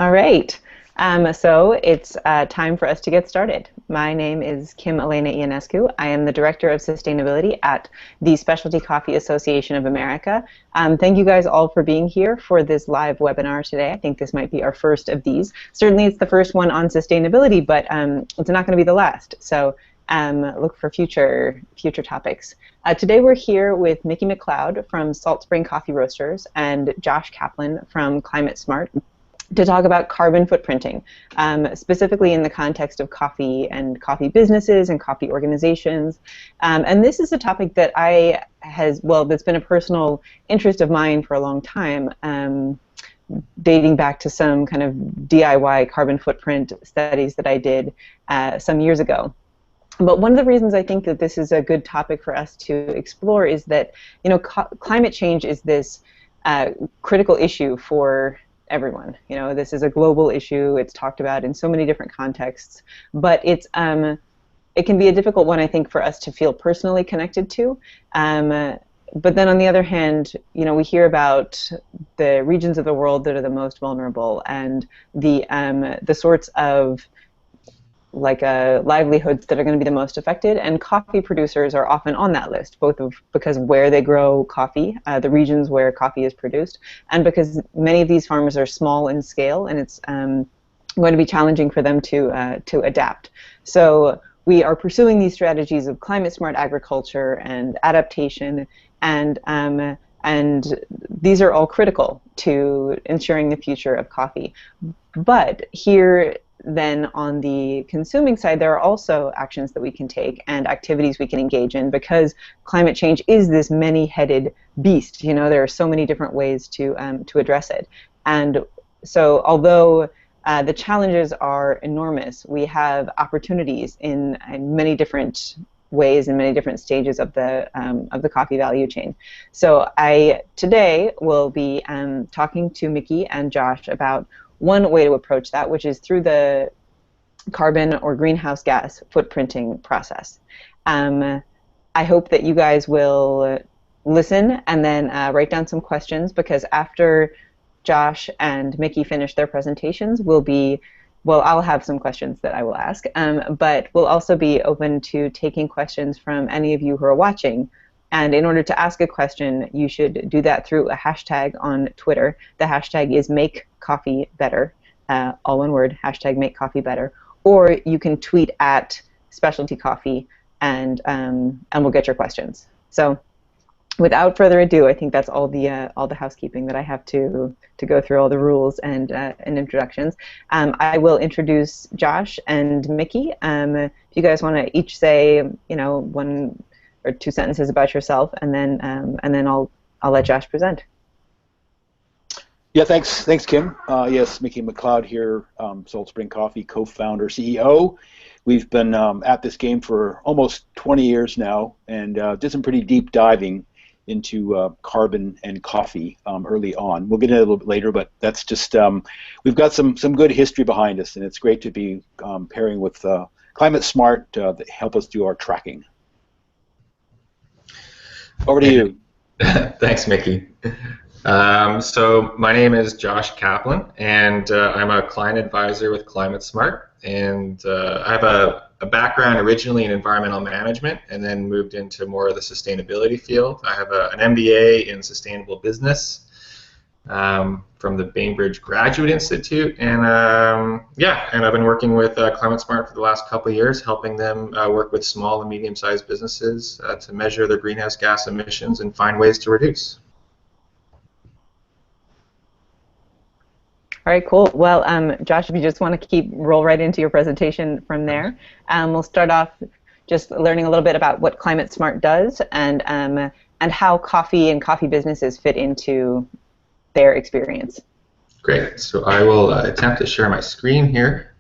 All right. So it's time for us to get started. My name is Elena Ionescu. I am the Director of Sustainability at the Specialty Coffee Association of America. Thank you guys all for being here for this live webinar today. I think this might be our first of these. Certainly it's the first one on sustainability, but it's not going to be the last. So look for future topics. Today we're here with Mickey McLeod from Salt Spring Coffee Roasters and Josh Caplan from ClimateSmart to talk about carbon footprinting, specifically in the context of coffee and coffee businesses and coffee organizations. And this is a topic that that's been a personal interest of mine for a long time, dating back to some kind of DIY carbon footprint studies that I did some years ago. But one of the reasons I think that this is a good topic for us to explore is that, climate change is this critical issue for everyone. This is a global issue. It's talked about in so many different contexts, but it can be a difficult one, I think, for us to feel personally connected to. But then on the other hand, we hear about the regions of the world that are the most vulnerable and the sorts of livelihoods that are going to be the most affected, and coffee producers are often on that list, because of where they grow coffee, the regions where coffee is produced, and because many of these farmers are small in scale, and it's going to be challenging for them to adapt. So we are pursuing these strategies of climate-smart agriculture and adaptation, and these are all critical to ensuring the future of coffee. But here, then on the consuming side, there are also actions that we can take and activities we can engage in, because climate change is this many-headed beast. There are so many different ways to address it. And so although the challenges are enormous, we have opportunities in many different ways in many different stages of the coffee value chain. So I today will be talking to Mickey and Josh about one way to approach that, which is through the carbon or greenhouse gas footprinting process. I hope that you guys will listen and then write down some questions, because after Josh and Mickey finish their presentations, I'll have some questions that I will ask, but we'll also be open to taking questions from any of you who are watching. And in order to ask a question, you should do that through a hashtag on Twitter. The hashtag is #MakeCoffeeBetter, all one word, #MakeCoffeeBetter. Or you can tweet at Specialty Coffee, and we'll get your questions. So, without further ado, I think that's all the housekeeping that I have to go through, all the rules and introductions. I will introduce Josh and Mickey. If you guys want to each say, one or two sentences about yourself, and then I'll let Josh present. Yeah, thanks, Kim. Yes, Mickey McLeod here, Salt Spring Coffee co-founder, CEO. We've been at this game for almost 20 years now, and did some pretty deep diving into carbon and coffee early on. We'll get into it a little bit later, but that's just we've got some good history behind us, and it's great to be pairing with ClimateSmart that help us do our tracking. Over to you. Thanks, Mickey. So my name is Josh Caplan, and I'm a client advisor with ClimateSmart, and I have a background originally in environmental management, and then moved into more of the sustainability field. I have an MBA in sustainable business from the Bainbridge Graduate Institute, and and I've been working with ClimateSmart for the last couple of years, helping them work with small and medium-sized businesses to measure their greenhouse gas emissions and find ways to reduce. All right, cool. Well, Josh, if you just want to roll right into your presentation from there, we'll start off just learning a little bit about what ClimateSmart does, and how coffee and coffee businesses fit into their experience. Great. So I will attempt to share my screen here.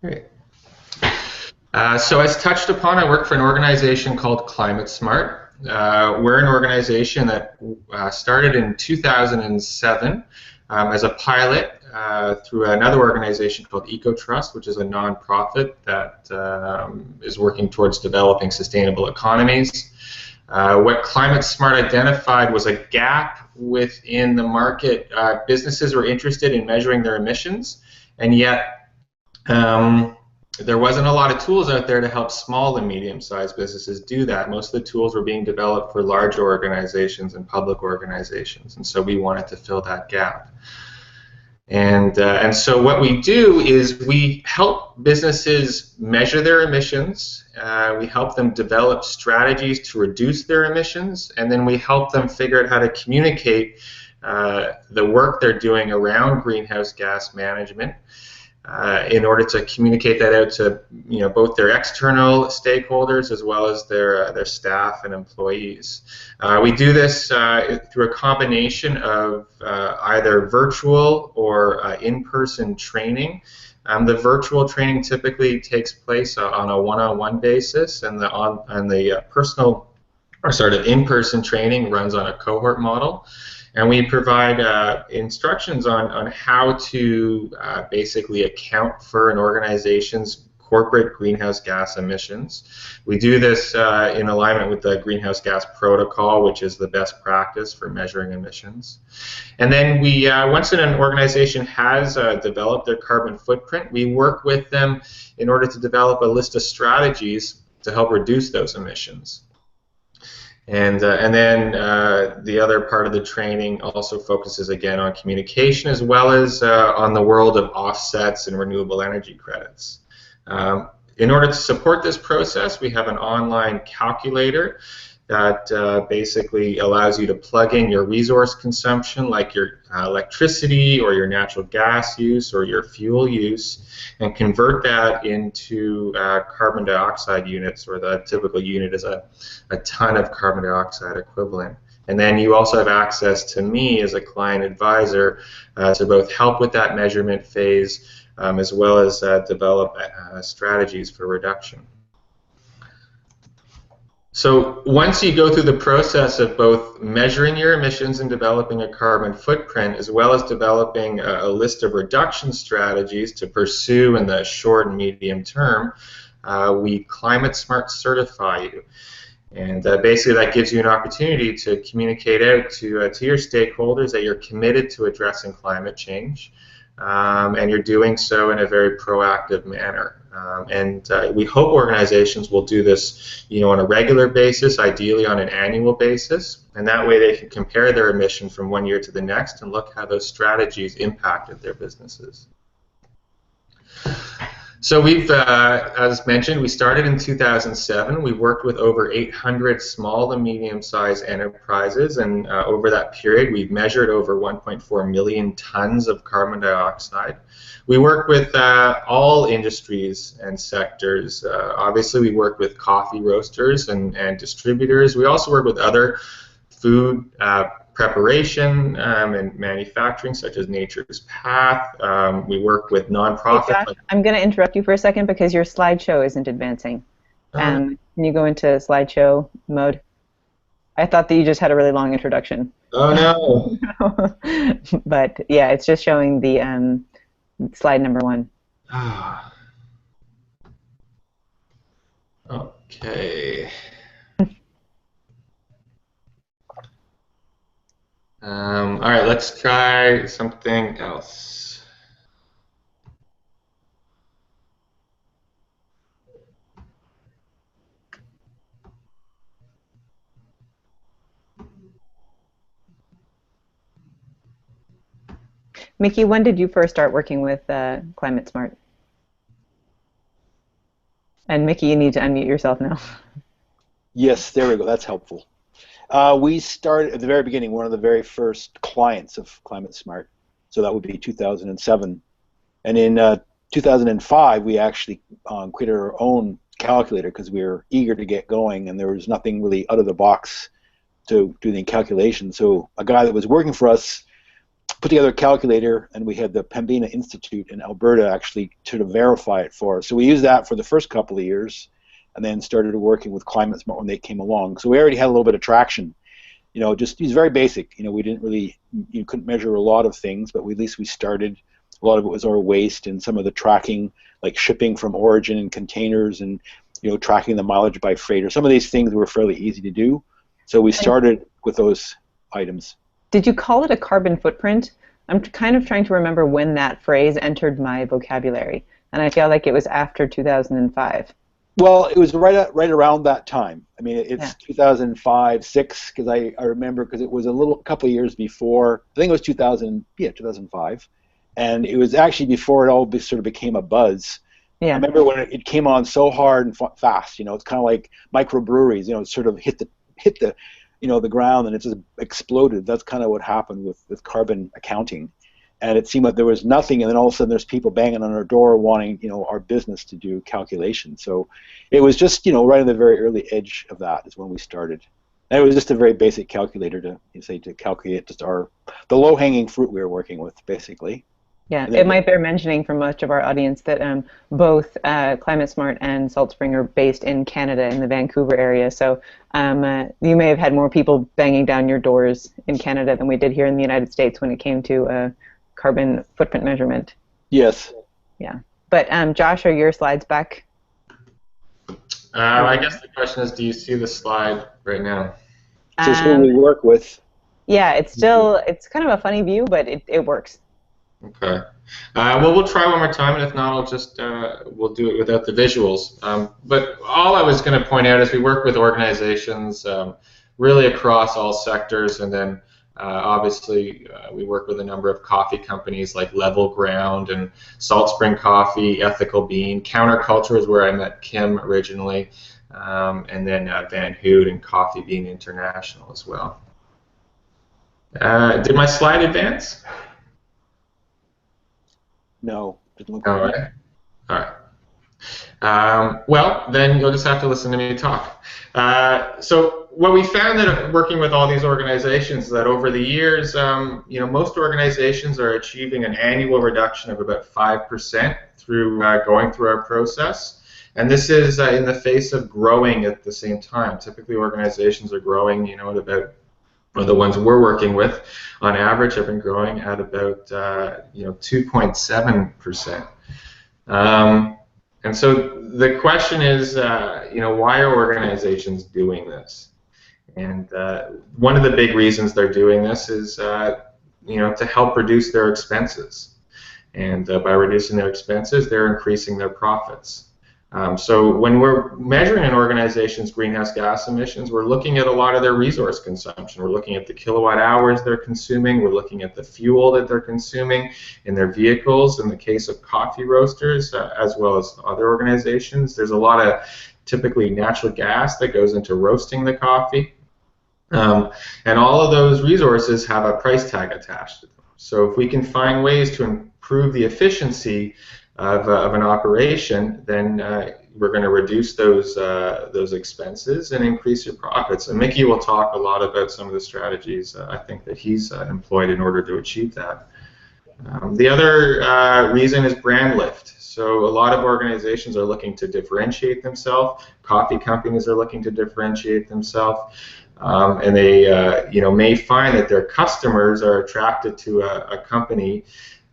Great. So as touched upon, I work for an organization called ClimateSmart. We're an organization that started in 2007 as a pilot through another organization called EcoTrust, which is a nonprofit that is working towards developing sustainable economies. What ClimateSmart identified was a gap within the market. Businesses were interested in measuring their emissions, and yet there wasn't a lot of tools out there to help small and medium-sized businesses do that. Most of the tools were being developed for large organizations and public organizations, and so we wanted to fill that gap. And so what we do is we help businesses measure their emissions, we help them develop strategies to reduce their emissions, and then we help them figure out how to communicate the work they're doing around greenhouse gas management in order to communicate that out to both their external stakeholders as well as their staff and employees. We do this through a combination of either virtual or in-person training. The virtual training typically takes place on a one-on-one basis, and the in-person training runs on a cohort model. And we provide instructions on how to basically account for an organization's corporate greenhouse gas emissions. We do this in alignment with the Greenhouse Gas Protocol, which is the best practice for measuring emissions. And then we, once an organization has developed their carbon footprint, we work with them in order to develop a list of strategies to help reduce those emissions. And then the other part of the training also focuses again on communication as well as on the world of offsets and renewable energy credits. In order to support this process, we have an online calculator that basically allows you to plug in your resource consumption, like your electricity or your natural gas use or your fuel use, and convert that into carbon dioxide units, where the typical unit is a ton of carbon dioxide equivalent. And then you also have access to me as a client advisor to both help with that measurement phase as well as develop strategies for reduction. So once you go through the process of both measuring your emissions and developing a carbon footprint, as well as developing a list of reduction strategies to pursue in the short and medium term, we ClimateSmart certify you. And basically that gives you an opportunity to communicate out to your stakeholders that you're committed to addressing climate change, and you're doing so in a very proactive manner. And we hope organizations will do this, on a regular basis, ideally on an annual basis, and that way they can compare their emissions from one year to the next and look how those strategies impacted their businesses. So we've, as mentioned, we started in 2007. We worked with over 800 small and medium-sized enterprises, and over that period, we've measured over 1.4 million tons of carbon dioxide. We work with all industries and sectors. Obviously, we work with coffee roasters and distributors. We also work with other food preparation and manufacturing, such as Nature's Path. We work with nonprofits. Hey Josh, I'm going to interrupt you for a second because your slideshow isn't advancing. Can you go into slideshow mode? I thought that you just had a really long introduction. Oh no! But yeah, it's just showing the slide number 1. Okay. All right, let's try something else. Mickey, when did you first start working with ClimateSmart? And Mickey, you need to unmute yourself now. Yes, there we go. That's helpful. We started at the very beginning, one of the very first clients of ClimateSmart, so that would be 2007. And in 2005, we actually created our own calculator because we were eager to get going, and there was nothing really out of the box to do the calculation. So a guy that was working for us put together a calculator, and we had the Pembina Institute in Alberta actually to verify it for us. So we used that for the first couple of years, and then started working with ClimateSmart when they came along. So we already had a little bit of traction. Just use very basic. We didn't really, you couldn't measure a lot of things, but at least we started. A lot of it was our waste and some of the tracking, like shipping from origin in containers and, tracking the mileage by freight, or some of these things were fairly easy to do. So we started with those items. Did you call it a carbon footprint? I'm kind of trying to remember when that phrase entered my vocabulary, and I feel like it was after 2005. Well, it was right around that time. I mean, it's Yeah. 2005, 6, because I remember, because it was a couple of years before. I think it was 2005, and it was actually before it all sort of became a buzz. I Yeah. remember when it came on so hard and fast. You know, it's kind of like microbreweries. You know, it sort of hit the the ground and it just exploded. That's kind of what happened with carbon accounting. And it seemed like there was nothing, and then all of a sudden there's people banging on our door wanting, our business to do calculations. So it was just, right on the very early edge of that is when we started. And it was just a very basic calculator to calculate just the low-hanging fruit we were working with, basically. Yeah, it might bear mentioning for much of our audience that both ClimateSmart and Salt Spring are based in Canada, in the Vancouver area. So you may have had more people banging down your doors in Canada than we did here in the United States when it came to carbon footprint measurement. Yes. Yeah. But Josh, are your slides back? I guess the question is, do you see the slide right now? So it's who we work with. Yeah, it's kind of a funny view, but it works. Okay. Well, we'll try one more time, and if not, I'll just we'll do it without the visuals. But all I was going to point out is we work with organizations really across all sectors, and then obviously we work with a number of coffee companies like Level Ground and Salt Spring Coffee, Ethical Bean, Counterculture is where I met Kim originally, and then Van Hood and Coffee Bean International as well. Did my slide advance? No, didn't look all right. All right. Well, then you'll just have to listen to me talk. So what we found that working with all these organizations is that over the years, most organizations are achieving an annual reduction of about 5% through going through our process. And this is in the face of growing at the same time. Typically, organizations are growing, at about, or the ones we're working with, on average, have been growing at about 2.7%. And so the question is, why are organizations doing this? And one of the big reasons they're doing this is, to help reduce their expenses. And by reducing their expenses, they're increasing their profits. So when we're measuring an organization's greenhouse gas emissions, we're looking at a lot of their resource consumption. We're looking at the kilowatt hours they're consuming. We're looking at the fuel that they're consuming in their vehicles. In the case of coffee roasters, as well as other organizations, there's a lot of typically natural gas that goes into roasting the coffee. And all of those resources have a price tag attached to them. So if we can find ways to improve the efficiency of an operation, then we're going to reduce those expenses and increase your profits. And Mickey will talk a lot about some of the strategies I think that he's employed in order to achieve that. The other reason is brand lift. So a lot of organizations are looking to differentiate themselves. Coffee companies are looking to differentiate themselves. And they may find that their customers are attracted to a company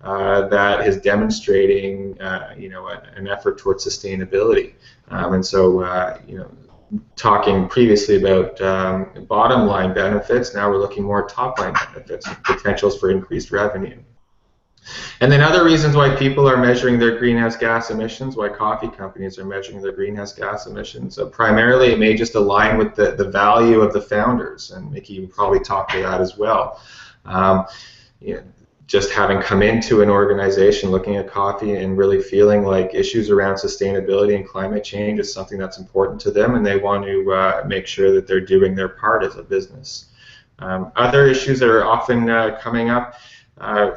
that is demonstrating, an effort towards sustainability. And so, talking previously about bottom line benefits, now we're looking more at top line benefits, potentials for increased revenue. And then other reasons why people are measuring their greenhouse gas emissions, why coffee companies are measuring their greenhouse gas emissions. Primarily, it may just align with the value of the founders, and Mickey will probably talk to that as well. Just having come into an organization looking at coffee and really feeling like issues around sustainability and climate change is something that's important to them, and they want to make sure that they're doing their part as a business. Other issues that are often coming up,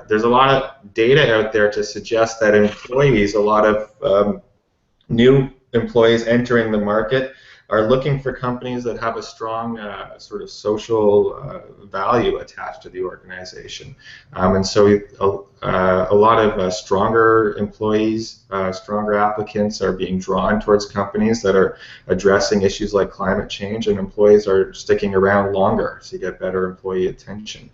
there's a lot of data out there to suggest that employees, a lot of new employees entering the market, are looking for companies that have a strong sort of social value attached to the organization. And so a lot of stronger employees, stronger applicants are being drawn towards companies that are addressing issues like climate change, and employees are sticking around longer, so you get better employee attention.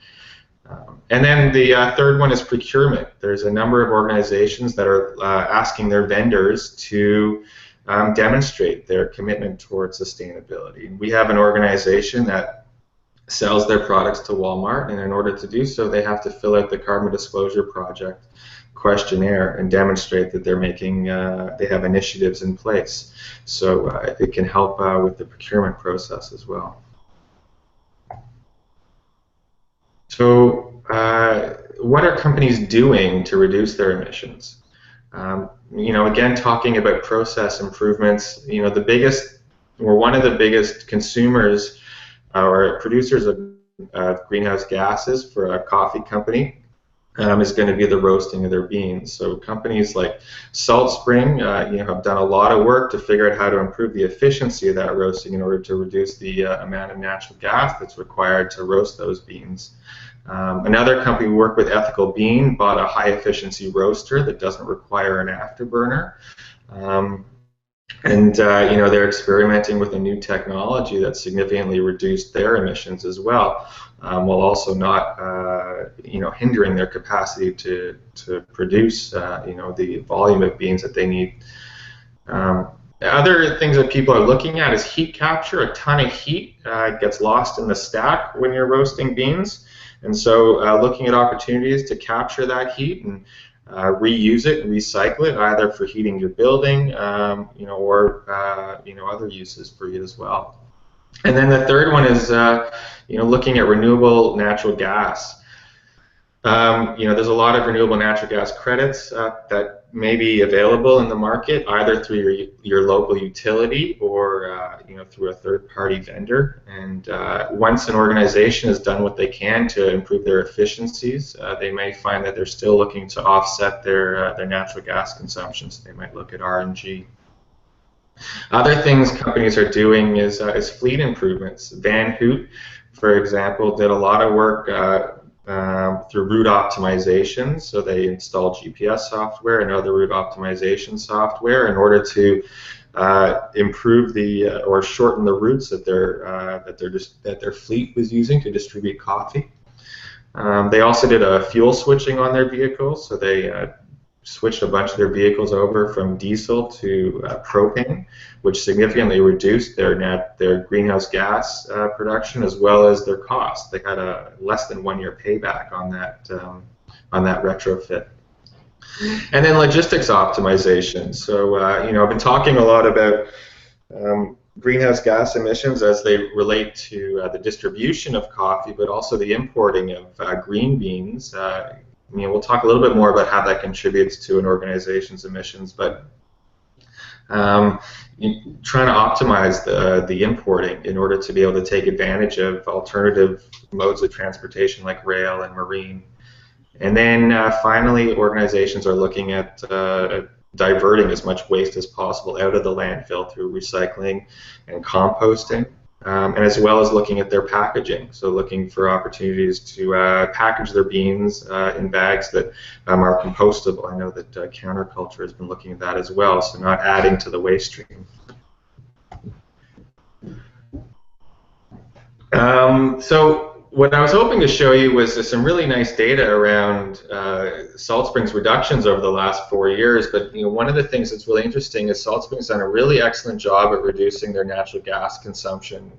And then the third one is procurement. There's a number of organizations that are asking their vendors to demonstrate their commitment towards sustainability. And we have an organization that sells their products to Walmart, and in order to do so, they have to fill out the Carbon Disclosure Project questionnaire and demonstrate that they're making, they have initiatives in place. So it can help with the procurement process as well. So what are companies doing to reduce their emissions? You know, again, talking about process improvements, you know, the biggest, or one of the biggest consumers or producers of greenhouse gases for a coffee company is going to be the roasting of their beans. So companies like Salt Spring, you know, have done a lot of work to figure out how to improve the efficiency of that roasting in order to reduce the amount of natural gas that's required to roast those beans. Another company we work with, Ethical Bean, bought a high-efficiency roaster that doesn't require an afterburner. And you know, they're experimenting with a new technology that significantly reduced their emissions as well, while also not you know, hindering their capacity to produce you know, the volume of beans that they need. Other things that people are looking at is heat capture. A ton of heat gets lost in the stack when you're roasting beans, and so looking at opportunities to capture that heat and reuse it and recycle it, either for heating your building, you know, or you know, other uses for it as well. And then the third one is you know, looking at renewable natural gas. You know, there's a lot of renewable natural gas credits that may be available in the market, either through your local utility or you know, through a third-party vendor. And once an organization has done what they can to improve their efficiencies, they may find that they're still looking to offset their natural gas consumption. So they might look at RNG. Other things companies are doing is fleet improvements. Van Hoot, for example, did a lot of work through route optimization. So they installed GPS software and other route optimization software in order to improve the or shorten the routes that their fleet was using to distribute coffee. They also did a fuel switching on their vehicles. So they switched a bunch of their vehicles over from diesel to propane, which significantly reduced their greenhouse gas production as well as their cost. They had a less than 1 year payback on that retrofit. And then logistics optimization. So you know, I've been talking a lot about greenhouse gas emissions as they relate to the distribution of coffee, but also the importing of green beans. You know, we'll talk a little bit more about how that contributes to an organization's emissions, but trying to optimize the importing in order to be able to take advantage of alternative modes of transportation like rail and marine. And then finally, organizations are looking at diverting as much waste as possible out of the landfill through recycling and composting. And as well as looking at their packaging, so looking for opportunities to package their beans in bags that are compostable. I know that Counterculture has been looking at that as well, so not adding to the waste stream. So what I was hoping to show you was some really nice data around Salt Spring's reductions over the last 4 years. But you know, one of the things that's really interesting is Salt Spring's done a really excellent job at reducing their natural gas consumption,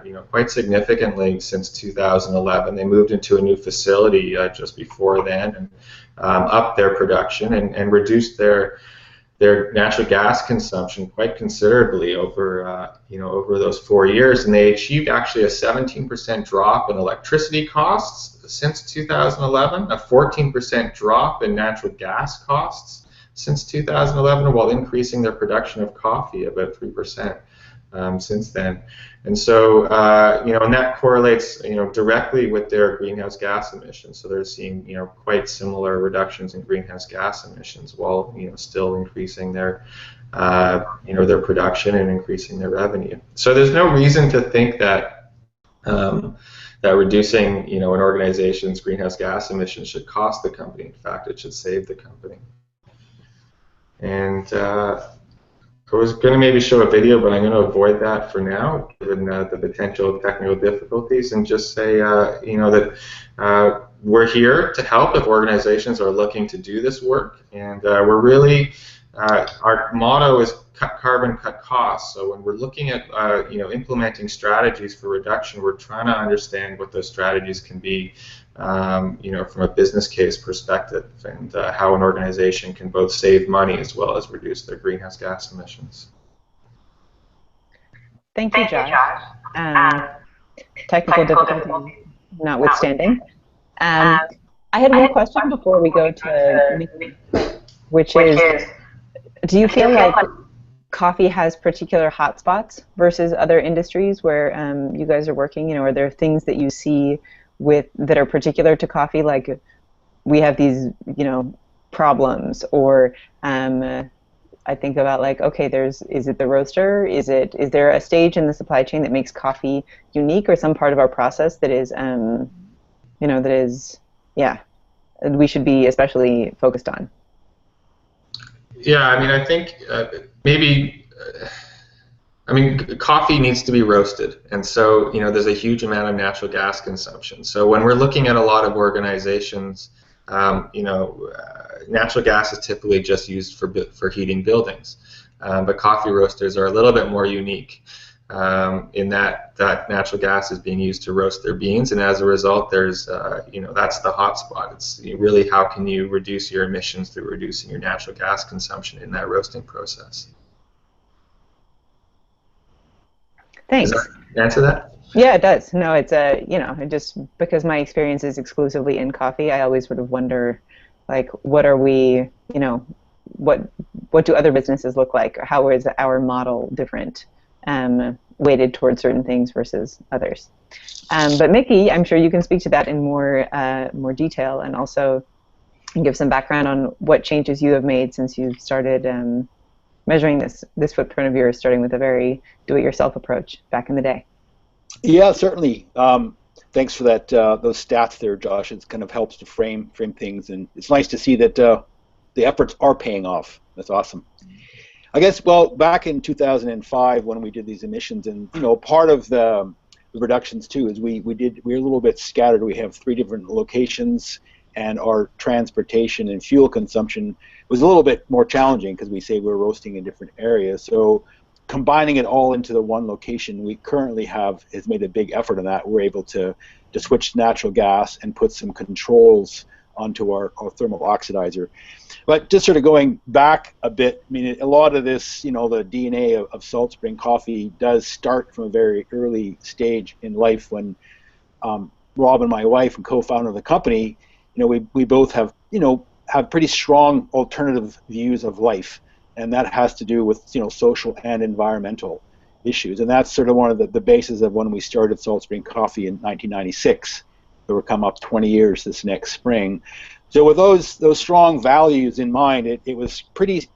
you know, quite significantly since 2011. They moved into a new facility just before then and upped their production and reduced their natural gas consumption quite considerably over you know, over those 4 years, and they achieved actually a 17% drop in electricity costs since 2011, a 14% drop in natural gas costs since 2011, while increasing their production of coffee about 3% since then. And so, you know, and that correlates, you know, directly with their greenhouse gas emissions. So they're seeing, you know, quite similar reductions in greenhouse gas emissions, while, you know, still increasing their, you know, their production and increasing their revenue. So there's no reason to think that that reducing, you know, an organization's greenhouse gas emissions should cost the company. In fact, it should save the company. And I was going to maybe show a video, but I'm going to avoid that for now, given the potential technical difficulties, and just say, you know, that we're here to help if organizations are looking to do this work, and we're really our motto is cut carbon, cut costs. So when we're looking at implementing strategies for reduction, we're trying to understand what those strategies can be, from a business case perspective, and how an organization can both save money as well as reduce their greenhouse gas emissions. Thank you, Josh. Technical difficulties notwithstanding. I had one question before we go to Mickey, which is, do you feel like coffee has particular hotspots versus other industries where you guys are working? Are there things that you see that are particular to coffee, like we have these, problems, or I think about like, okay, is it the roaster? Is there a stage in the supply chain that makes coffee unique, or some part of our process that is, we should be especially focused on? Yeah, I think coffee needs to be roasted, and so there's a huge amount of natural gas consumption. So when we're looking at a lot of organizations, natural gas is typically just used for heating buildings, but coffee roasters are a little bit more unique in that natural gas is being used to roast their beans, and as a result, there's that's the hot spot. It's really how can you reduce your emissions through reducing your natural gas consumption in that roasting process. Thanks. Does that answer that? Yeah, it does. No, it's just because my experience is exclusively in coffee, I always sort of wonder, like, what are we, what do other businesses look like? Or how is our model different, weighted towards certain things versus others? But Mickey, I'm sure you can speak to that in more detail, and also give some background on what changes you have made since you've started measuring this footprint of yours, starting with a very do-it-yourself approach back in the day. Yeah, certainly. Thanks for that. Those stats there, Josh. It kind of helps to frame things, and it's nice to see that the efforts are paying off. That's awesome. I guess, well, back in 2005 when we did these emissions, and part of the reductions too is we're a little bit scattered. We have 3 different locations, and our transportation and fuel consumption was a little bit more challenging because we say we're roasting in different areas. So combining it all into the one location we currently have has made a big effort on that. We're able to switch to natural gas and put some controls onto our thermal oxidizer. But just sort of going back a bit, a lot of this, the DNA of Salt Spring Coffee does start from a very early stage in life when Rob and my wife and co-founder of the company, we both have pretty strong alternative views of life. And that has to do with social and environmental issues, and that's sort of one of the bases of when we started Salt Spring Coffee in 1996. So we're come up 20 years this next spring. So with those strong values in mind, it was pretty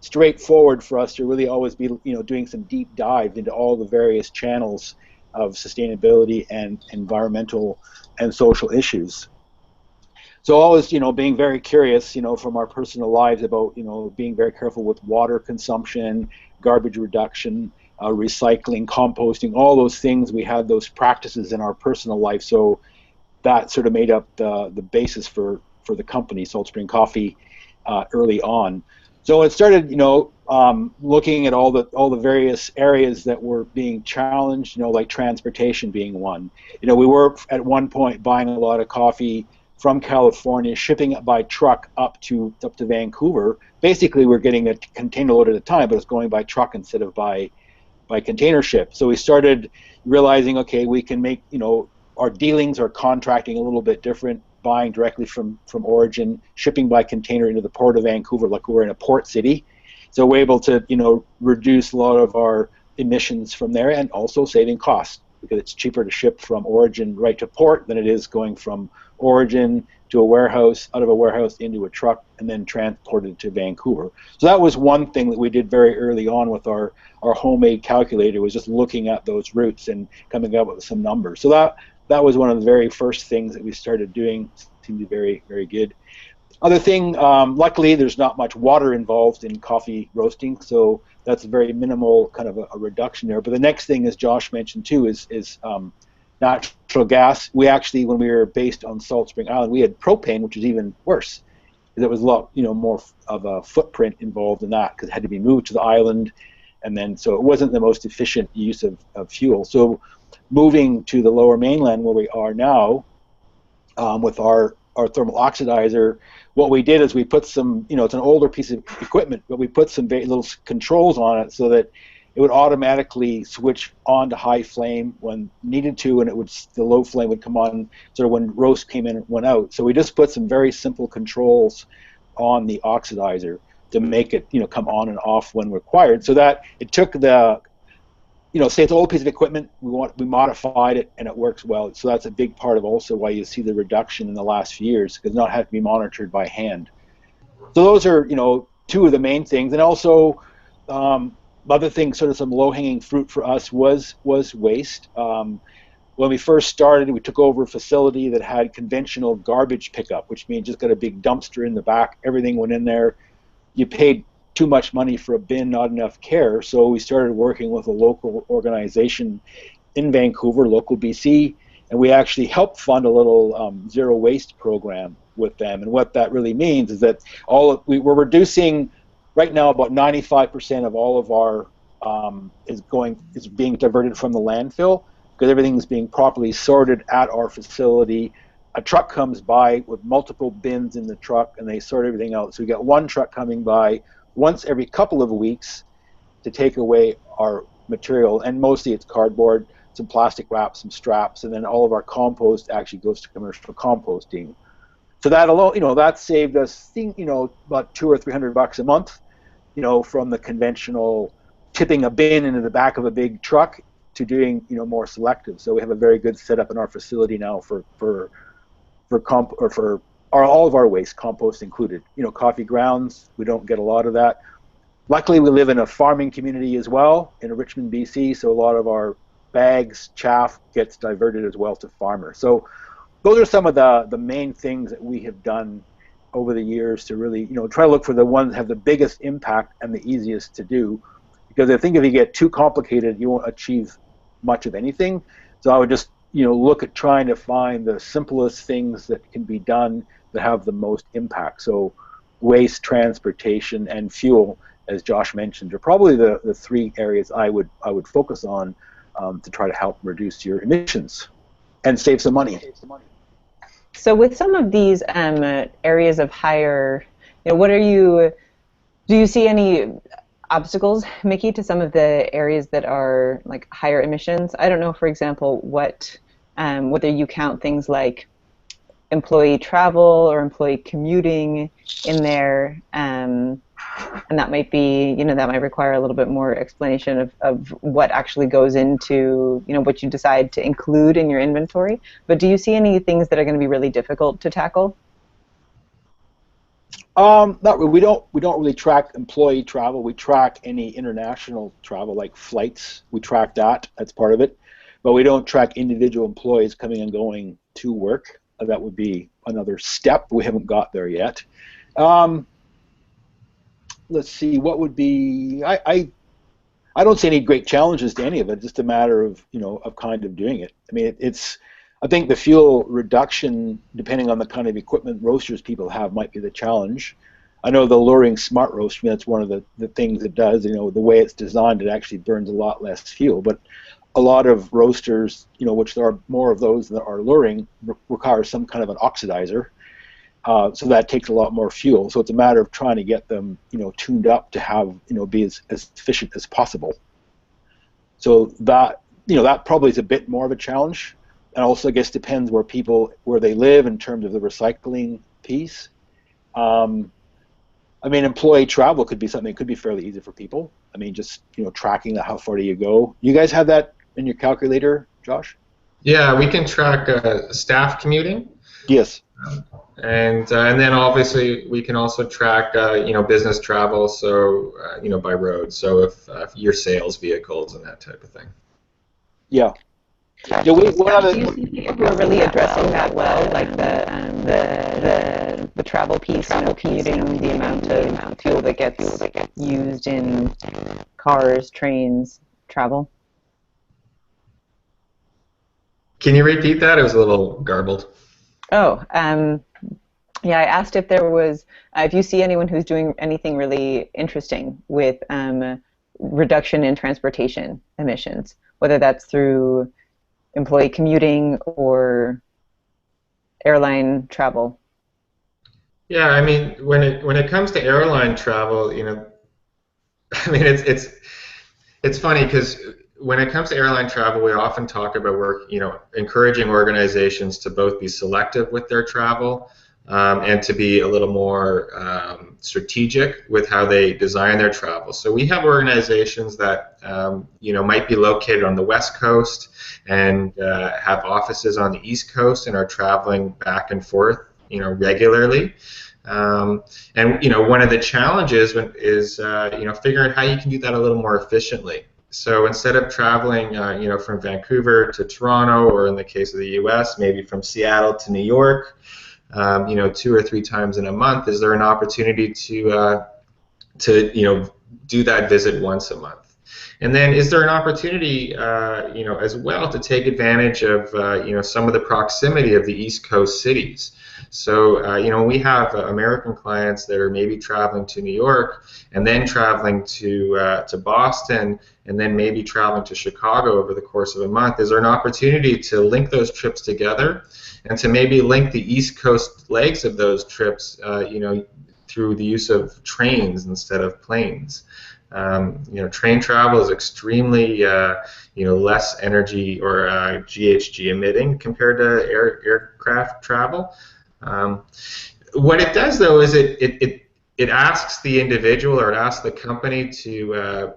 straightforward for us to really always be doing some deep dive into all the various channels of sustainability and environmental and social issues. So always, being very curious, from our personal lives about, being very careful with water consumption, garbage reduction, recycling, composting, all those things. We had those practices in our personal life, so that sort of made up the basis for the company, Salt Spring Coffee, early on. So it started, looking at all the various areas that were being challenged, like transportation being one. We were at one point buying a lot of coffee from California, shipping it by truck up to Vancouver. Basically, we're getting a container load at a time, but it's going by truck instead of by container ship. So we started realizing, okay, we can make our dealings, our contracting a little bit different, buying directly from origin, shipping by container into the port of Vancouver, like we're in a port city. So we're able to reduce a lot of our emissions from there, and also saving costs, because it's cheaper to ship from origin right to port than it is going from origin to a warehouse, out of a warehouse into a truck, and then transported to Vancouver. So that was one thing that we did very early on with our homemade calculator, was just looking at those routes and coming up with some numbers. So that was one of the very first things that we started doing. Seemed to be very, very good. Other thing, luckily there's not much water involved in coffee roasting, so that's a very minimal kind of a reduction there. But the next thing, as Josh mentioned too, is natural gas. We actually, when we were based on Salt Spring Island, we had propane, which is even worse. there was a lot, more of a footprint involved in that because it had to be moved to the island, and then so it wasn't the most efficient use of fuel. So moving to the Lower Mainland where we are now, with our thermal oxidizer, what we did is we put some, it's an older piece of equipment, but we put some very little controls on it so that it would automatically switch on to high flame when needed to, and the low flame would come on sort of when roast came in and went out. So we just put some very simple controls on the oxidizer to make it, come on and off when required, so that it took the, say it's an old piece of equipment, we modified it and it works well. So that's a big part of also why you see the reduction in the last few years, because not having to be monitored by hand. So those are, two of the main things. And also, other things, sort of some low-hanging fruit for us was waste. When we first started, we took over a facility that had conventional garbage pickup, which means just got a big dumpster in the back. Everything went in there. You paid too much money for a bin, not enough care. So we started working with a local organization in Vancouver, local BC, and we actually helped fund a little zero waste program with them. And what that really means is that we're reducing right now about 95% of all of our is being diverted from the landfill, because everything is being properly sorted at our facility. A truck comes by with multiple bins in the truck, and they sort everything out. So we got one truck coming by once every couple of weeks to take away our material, and mostly it's cardboard, some plastic wrap, some straps, and then all of our compost actually goes to commercial composting. So that alone, that saved us, about $200 or $300 a month, from the conventional tipping a bin into the back of a big truck to doing, more selective. So we have a very good setup in our facility now for all of our waste, compost included. Coffee grounds, we don't get a lot of that. Luckily, we live in a farming community as well in Richmond, BC, so a lot of our bags, chaff gets diverted as well to farmers. So those are some of the main things that we have done over the years to really, try to look for the ones that have the biggest impact and the easiest to do. Because I think if you get too complicated, you won't achieve much of anything. So I would just, look at trying to find the simplest things that can be done that have the most impact. So waste, transportation, and fuel, as Josh mentioned, are probably the three areas I would focus on to try to help reduce your emissions and save some money. So with some of these areas of higher, do you see any obstacles, Mickey, to some of the areas that are like higher emissions? I don't know, for example, whether you count things like employee travel or employee commuting in there, and that might be, that might require a little bit more explanation of what actually goes into, what you decide to include in your inventory. But do you see any things that are going to be really difficult to tackle? Not really. We don't really track employee travel. We track any international travel, like flights. We track that. That's part of it. But we don't track individual employees coming and going to work. That would be another step. We haven't got there yet. Let's see. What would be? I don't see any great challenges to any of it. Just a matter of of kind of doing it. I mean, I think the fuel reduction, depending on the kind of equipment roasters people have, might be the challenge. I know the luring smart roaster, that's one of the things it does. The way it's designed, it actually burns a lot less fuel. But a lot of roasters, which there are more of those that are luring, require some kind of an oxidizer. So that takes a lot more fuel. So it's a matter of trying to get them, tuned up to have, be as efficient as possible. So that, that probably is a bit more of a challenge. And also, I guess, depends where they live in terms of the recycling piece. I mean, employee travel could be something that could be fairly easy for people. I mean, just tracking how far do you go. You guys have that in your calculator, Josh? Yeah, we can track staff commuting. Yes. And then obviously we can also track business travel, so by road. So if your sales vehicles and that type of thing. Yeah. Yeah, do you think we're really addressing that well, like the travel piece, commuting, the amount of fuel that gets used in cars, trains, travel? Can you repeat that? It was a little garbled. Oh, Yeah, I asked if there was, if you see anyone who's doing anything really interesting with reduction in transportation emissions, whether that's through employee commuting or airline travel. Yeah, I mean, when it comes to airline travel, I mean, it's funny because when it comes to airline travel, we often talk about encouraging organizations to both be selective with their travel and to be a little more strategic with how they design their travel. So we have organizations that might be located on the West Coast and have offices on the East Coast and are traveling back and forth, regularly. And one of the challenges is figuring out how you can do that a little more efficiently. So instead of traveling from Vancouver to Toronto, or in the case of the U.S., maybe from Seattle to New York, 2 or 3 times in a month, is there an opportunity to do that visit once a month? And then is there an opportunity as well to take advantage of some of the proximity of the East Coast cities? So we have American clients that are maybe traveling to New York and then traveling to Boston and then maybe traveling to Chicago over the course of a month. Is there an opportunity to link those trips together and to maybe link the East Coast legs of those trips through the use of trains instead of planes? Train travel is extremely less energy or GHG emitting compared to aircraft travel. What it does, though, is it asks the individual, or it asks the company to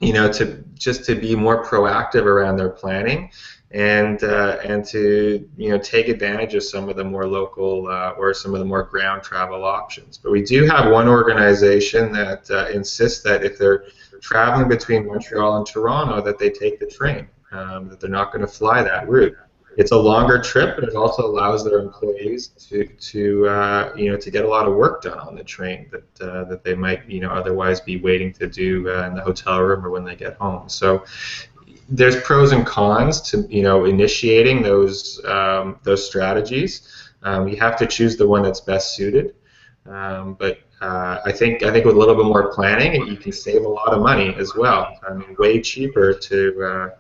to be more proactive around their planning and to take advantage of some of the more local or some of the more ground travel options. But we do have one organization that insists that if they're traveling between Montreal and Toronto, that they take the train, that they're not going to fly that route. It's a longer trip, but it also allows their employees to get a lot of work done on the train that they might otherwise be waiting to do in the hotel room or when they get home. So there's pros and cons to initiating those strategies. You have to choose the one that's best suited. But I think with a little bit more planning, you can save a lot of money as well. I mean, way cheaper to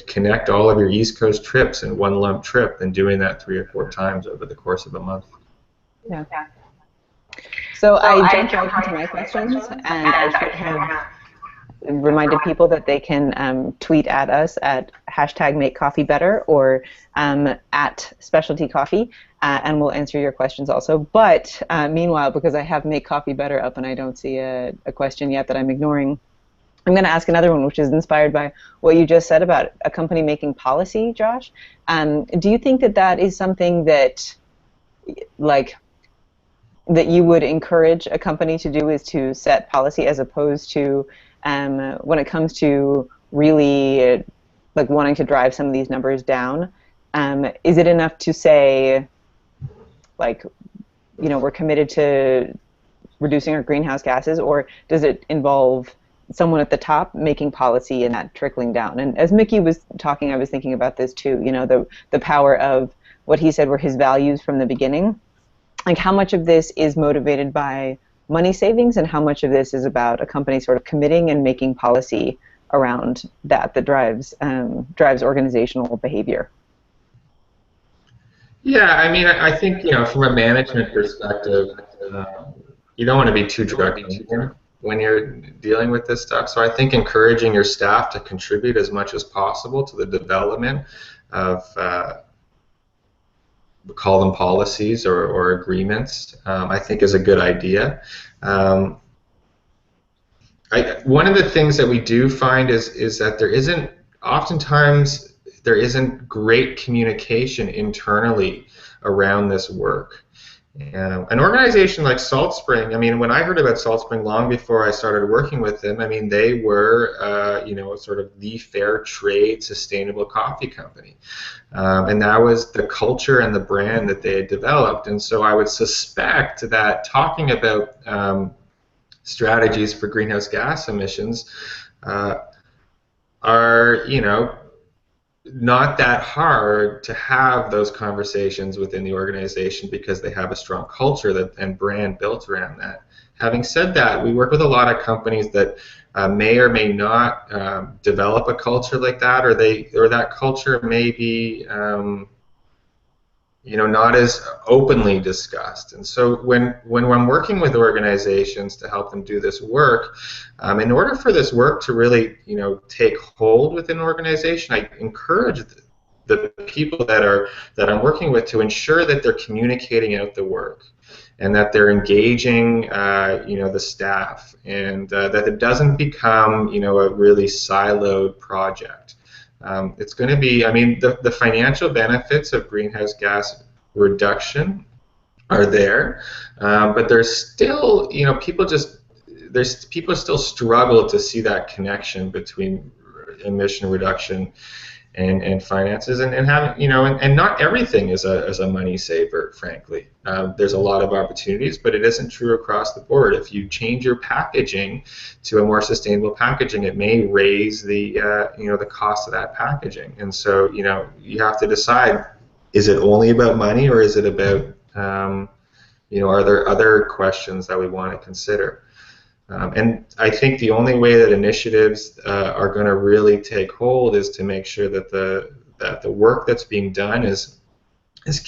connect all of your East Coast trips in one lump trip than doing that 3 or 4 times over the course of a month. Yeah. So I jumped right into my questions, and I should have reminded people that they can tweet at us at #MakeCoffeeBetter or at Specialty Coffee, and we'll answer your questions also. But meanwhile, because I have Make Coffee Better up and I don't see a question yet that I'm ignoring, I'm going to ask another one, which is inspired by what you just said about a company making policy, Josh. Do you think that that is something that, that you would encourage a company to do, is to set policy as opposed to when it comes to really wanting to drive some of these numbers down? Is it enough to say, we're committed to reducing our greenhouse gases, or does it involve someone at the top making policy and that trickling down? And as Mickey was talking, I was thinking about this too, the power of what he said were his values from the beginning. Like, how much of this is motivated by money savings, and how much of this is about a company sort of committing and making policy around that drives organizational behavior? Yeah, I mean, I think from a management perspective, you don't want to be too draconian when you're dealing with this stuff. So I think encouraging your staff to contribute as much as possible to the development of call them policies or agreements, I think is a good idea. One of the things that we do find is that oftentimes there isn't great communication internally around this work. An organization like Salt Spring, I mean, when I heard about Salt Spring long before I started working with them, I mean, they were, sort of the fair trade sustainable coffee company. And that was the culture and the brand that they had developed. And so I would suspect that talking about strategies for greenhouse gas emissions are, not that hard to have those conversations within the organization because they have a strong culture and brand built around that. Having said that, we work with a lot of companies that may or may not develop a culture like that, or that culture may be not as openly discussed. And so when I'm working with organizations to help them do this work, in order for this work to really take hold within an organization, I encourage the people that I'm working with to ensure that they're communicating out the work, and that they're engaging the staff, and that it doesn't become a really siloed project. It's going to be, the financial benefits of greenhouse gas reduction are there, but there's still, people still struggle to see that connection between emission reduction and finances, and having, and not everything is a money saver, frankly. There's a lot of opportunities, but it isn't true across the board. If you change your packaging to a more sustainable packaging, it may raise the the cost of that packaging. And so you have to decide, is it only about money, or is it about are there other questions that we want to consider? And I think the only way that initiatives are going to really take hold is to make sure that the work that's being done is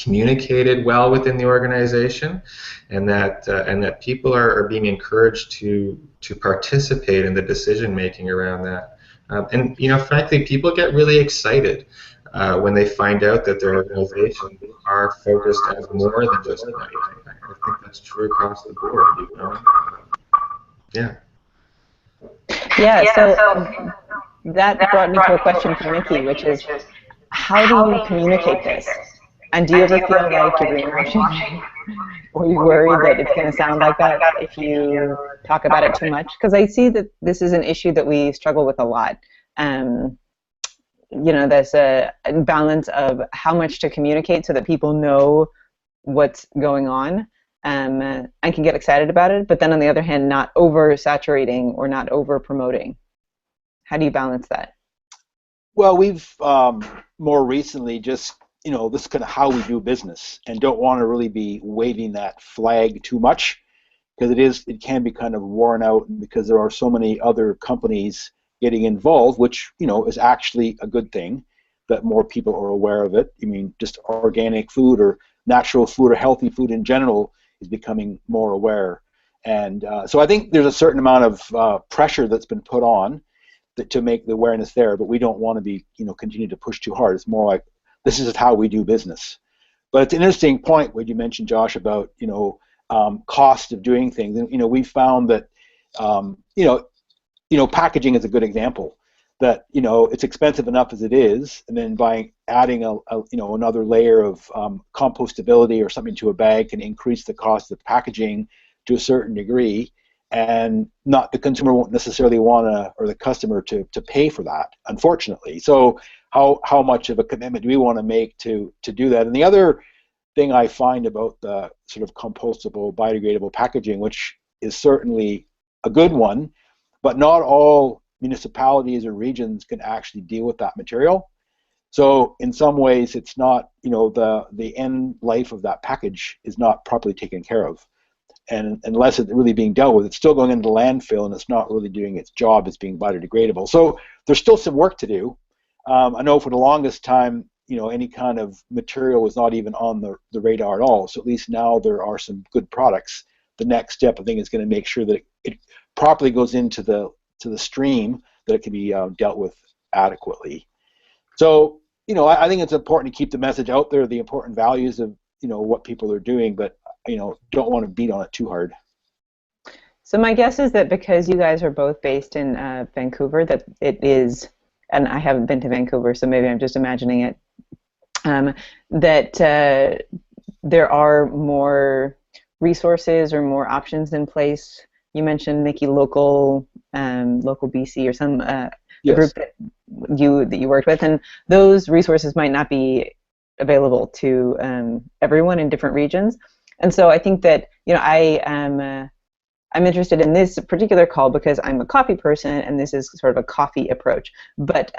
communicated well within the organization, and that people are being encouraged to participate in the decision making around that. And frankly, people get really excited when they find out that their organizations are focused on more than just money. I think that's true across the board. Yeah. Yeah, so that brought me to a question for Nikki, which is, how do you communicate this? And do you ever feel like you're greenwashing? Or you worried that it's going to sound like that if you talk about it too much? Because I see that this is an issue that we struggle with a lot. There's a balance of how much to communicate so that people know what's going on, and can get excited about it, but then on the other hand, not oversaturating or not over-promoting. How do you balance that? Well, we've more recently just, this is kind of how we do business, and don't want to really be waving that flag too much, because it can be kind of worn out, because there are so many other companies getting involved, which is actually a good thing, that more people are aware of it. Just organic food or natural food or healthy food in general is becoming more aware, and so I think there's a certain amount of pressure that's been put on to make the awareness there, but we don't want to be continue to push too hard. It's more like, this is how we do business. But it's an interesting point what you mentioned, Josh, about cost of doing things, and we've found that packaging is a good example. That it's expensive enough as it is, and then adding another layer of compostability or something to a bag can increase the cost of packaging to a certain degree, and the consumer won't necessarily want to, or the customer to pay for that, unfortunately. So how much of a commitment do we want to make to do that? And the other thing I find about the sort of compostable, biodegradable packaging, which is certainly a good one, but not all municipalities or regions can actually deal with that material. So in some ways, it's not, the end life of that package is not properly taken care of. And unless it's really being dealt with, it's still going into the landfill, and it's not really doing its job as being biodegradable. So there's still some work to do. I know for the longest time, any kind of material was not even on the radar at all. So at least now there are some good products. The next step, I think, is going to make sure that it properly goes into the stream, that it can be dealt with adequately. So I think it's important to keep the message out there, the important values of what people are doing, but don't want to beat on it too hard. So my guess is that because you guys are both based in Vancouver, that it is, and I haven't been to Vancouver, so maybe I'm just imagining it, that there are more resources or more options in place. You mentioned, Mickey, local BC or some Yes. group that you worked with, and those resources might not be available to everyone in different regions. And so I think that I'm interested in this particular call because I'm a coffee person, and this is sort of a coffee approach. But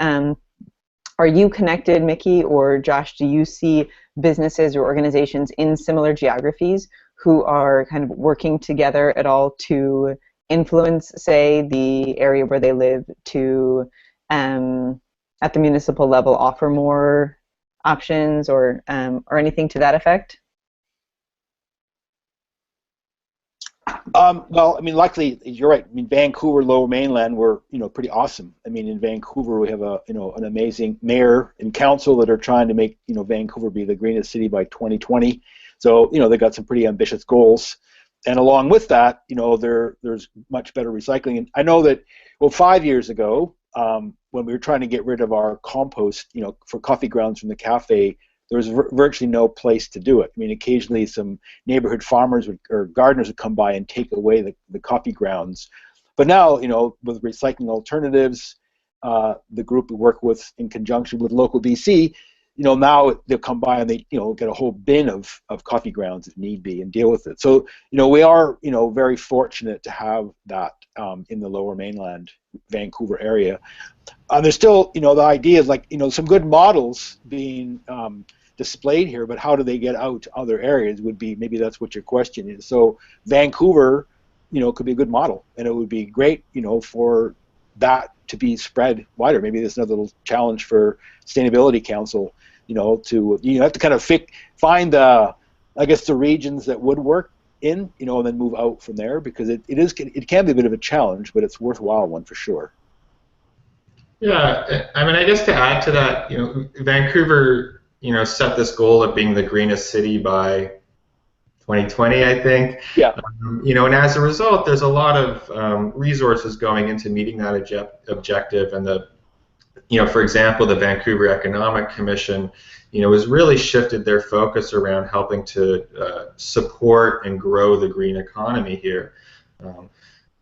are you connected, Mickey or Josh? Do you see businesses or organizations in similar geographies who are kind of working together at all to influence, say, the area where they live to, at the municipal level, offer more options or anything to that effect? Well, I mean, luckily, you're right. I mean, Vancouver, Lower Mainland, we're pretty awesome. I mean, in Vancouver, we have an amazing mayor and council that are trying to make Vancouver be the greenest city by 2020. So they got some pretty ambitious goals, and along with that, there's much better recycling. And I know that 5 years ago, when we were trying to get rid of our compost, for coffee grounds from the cafe, there was virtually no place to do it. I mean, occasionally some neighborhood farmers or gardeners would come by and take away the coffee grounds. But now, with recycling alternatives, the group we work with in conjunction with local BC, now they'll come by and they, get a whole bin of coffee grounds if need be and deal with it. So, we are, very fortunate to have that in the Lower Mainland, Vancouver area. There's still, the idea is like, some good models being displayed here, but how do they get out to other areas would be, maybe that's what your question is. So Vancouver, could be a good model, and it would be great, for that to be spread wider. Maybe there's another little challenge for Sustainability Council, to, have to kind of find the, I guess, the regions that would work in, and then move out from there, because it can be a bit of a challenge, but it's a worthwhile one for sure. Yeah, I mean, I guess to add to that, Vancouver, set this goal of being the greenest city by 2020, I think. Yeah. And as a result, there's a lot of resources going into meeting that objective. And for example, the Vancouver Economic Commission, has really shifted their focus around helping to support and grow the green economy here.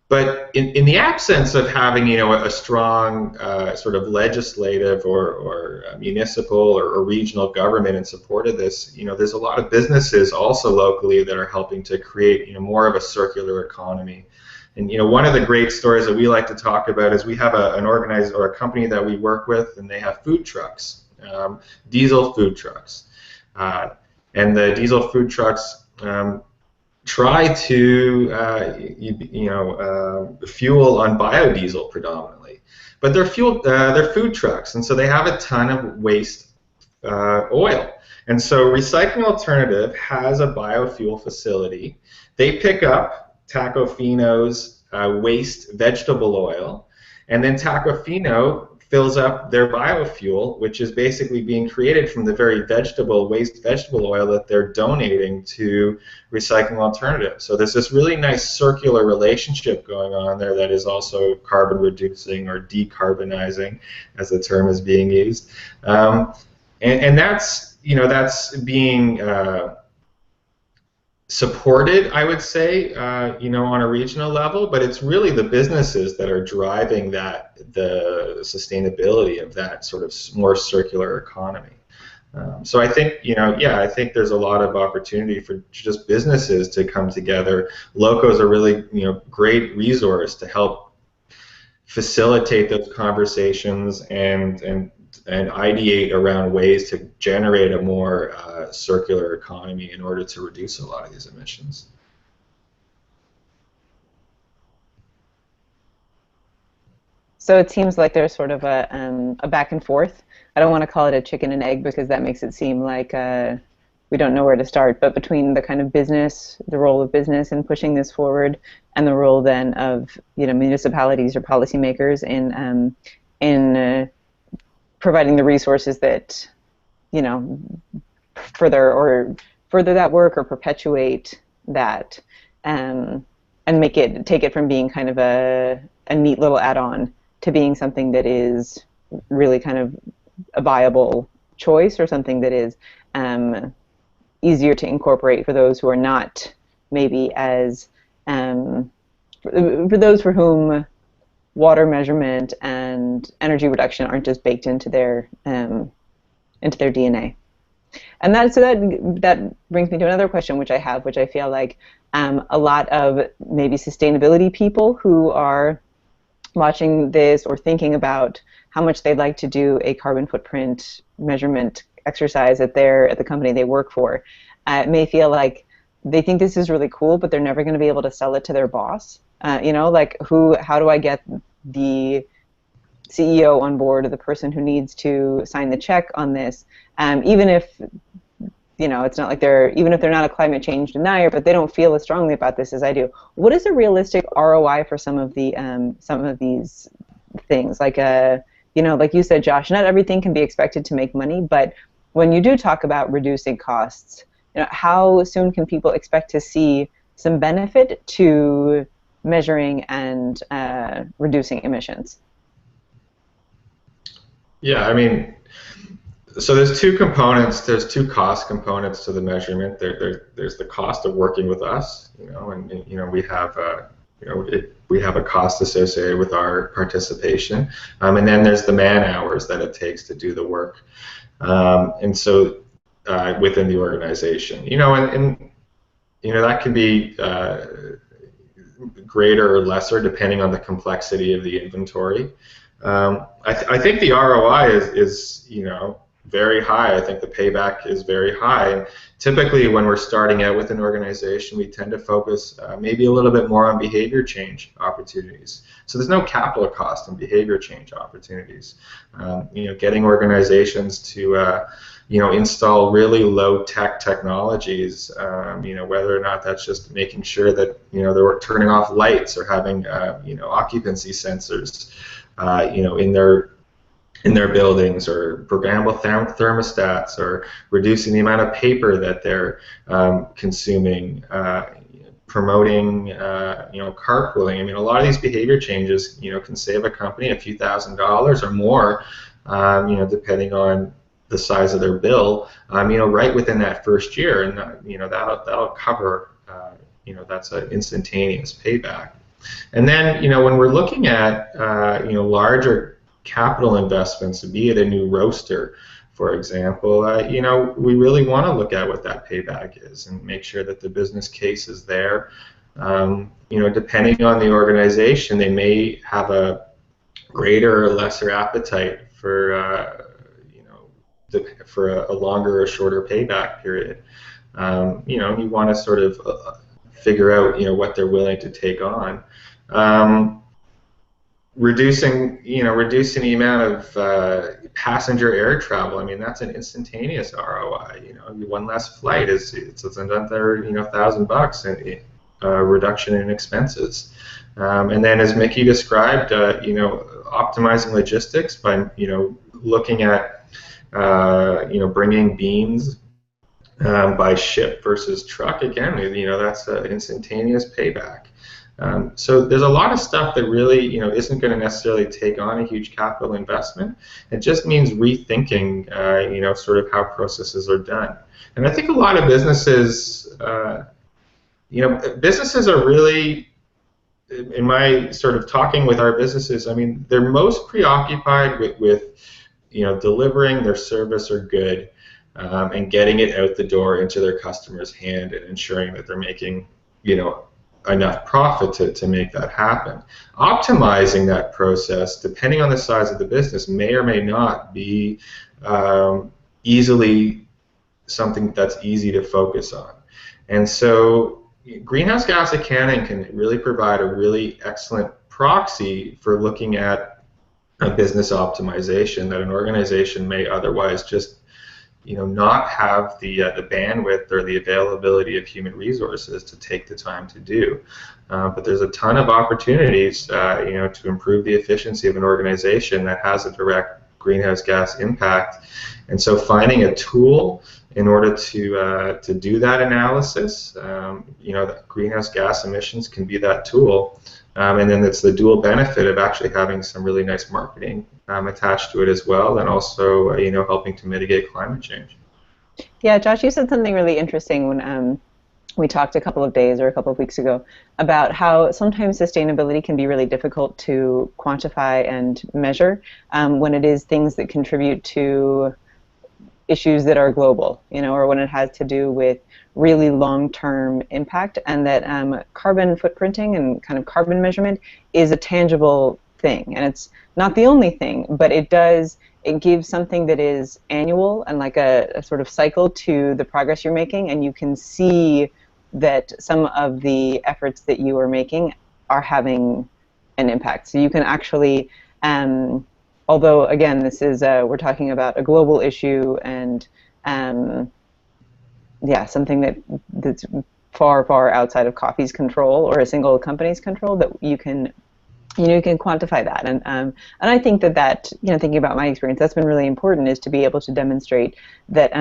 But in the absence of having, a strong sort of legislative or municipal or regional government in support of this, there's a lot of businesses also locally that are helping to create, more of a circular economy. And one of the great stories that we like to talk about is we have an organizer or a company that we work with, and they have food trucks, diesel food trucks, and the diesel food trucks try to fuel on biodiesel predominantly, but they're food trucks, and so they have a ton of waste oil. And so Recycling Alternative has a biofuel facility. They pick up Tacofino's waste vegetable oil, and then Tacofino fills up their biofuel, which is basically being created from the very waste vegetable oil that they're donating to Recycling Alternative. So there's this really nice circular relationship going on there that is also carbon reducing or decarbonizing, as the term is being used. And that's, being supported, I would say, on a regional level, but it's really the businesses that are driving the sustainability of that sort of more circular economy. So I think, I think there's a lot of opportunity for just businesses to come together. Locos are really, great resource to help facilitate those conversations and ideate around ways to generate a more circular economy in order to reduce a lot of these emissions. So it seems like there's sort of a back and forth. I don't want to call it a chicken and egg because that makes it seem like we don't know where to start, but between the kind of business, the role of business in pushing this forward, and the role then of municipalities or policymakers in providing the resources that further that work or perpetuate that, and take it from being kind of a neat little add-on to being something that is really kind of a viable choice, or something that is easier to incorporate for those who are not maybe as for those for whom water measurement and energy reduction aren't just baked into their DNA. And that brings me to another question which I have, which I feel like a lot of maybe sustainability people who are watching this or thinking about how much they'd like to do a carbon footprint measurement exercise at the company they work for, may feel like they think this is really cool, but they're never going to be able to sell it to their boss. Like how do I get the CEO on board, or the person who needs to sign the check on this, even if it's not like even if they're not a climate change denier, but they don't feel as strongly about this as I do. What is a realistic ROI for some of these things? Like like you said, Josh, not everything can be expected to make money, but when you do talk about reducing costs, how soon can people expect to see some benefit to measuring and reducing emissions? Yeah, I mean, so there's two components. There's two cost components to the measurement. There's the cost of working with us, and we have we have a cost associated with our participation, and then there's the man hours that it takes to do the work, and so within the organization, and that can be greater or lesser depending on the complexity of the inventory. I think the ROI is very high. I think the payback is very high. And typically, when we're starting out with an organization, we tend to focus maybe a little bit more on behavior change opportunities. So there's no capital cost in behavior change opportunities. Getting organizations to install really low-tech technologies. Whether or not that's just making sure that they're turning off lights or having occupancy sensors, in their buildings, or programmable thermostats, or reducing the amount of paper that they're consuming, promoting carpooling. I mean, a lot of these behavior changes can save a company a few $1,000s or more, depending on the size of their bill, right within that first year, and that'll cover, that's an instantaneous payback. And then when we're looking at larger capital investments, be it a new roaster, for example, we really want to look at what that payback is and make sure that the business case is there. Depending on the organization, they may have a greater or lesser appetite for for a longer or shorter payback period. You want to sort of figure out what they're willing to take on. Reducing the amount of passenger air travel. I mean, that's an instantaneous ROI. One less flight it's another $1,000 in reduction in expenses. And then, as Mickey described, optimizing logistics by looking at bringing beans by ship versus truck. Again, that's an instantaneous payback. So there's a lot of stuff that really, isn't going to necessarily take on a huge capital investment. It just means rethinking, sort of how processes are done. And I think a lot of businesses, businesses are really, in my sort of talking with our businesses, I mean, they're most preoccupied with delivering their service or good, and getting it out the door into their customer's hand, and ensuring that they're making, enough profit to make that happen. Optimizing that process, depending on the size of the business, may or may not be easily something that's easy to focus on. And so greenhouse gas accounting can really provide a really excellent proxy for looking at a business optimization that an organization may otherwise just not have the bandwidth or the availability of human resources to take the time to do. But there's a ton of opportunities, to improve the efficiency of an organization that has a direct greenhouse gas impact. And so finding a tool in order to do that analysis, the greenhouse gas emissions can be that tool. And then it's the dual benefit of actually having some really nice marketing attached to it as well, and also helping to mitigate climate change. Yeah, Josh, you said something really interesting when we talked a couple of weeks ago about how sometimes sustainability can be really difficult to quantify and measure when it is things that contribute to issues that are global, or when it has to do with really long-term impact, and that carbon footprinting and kind of carbon measurement is a tangible thing, and it's not the only thing, but it gives something that is annual and like a sort of cycle to the progress you're making, and you can see that some of the efforts that you are making are having an impact. So you can actually, although again, this is we're talking about a global issue, and yeah, something that's far outside of coffee's control or a single company's control, that you can quantify that. And I think that thinking about my experience, that's been really important, is to be able to demonstrate that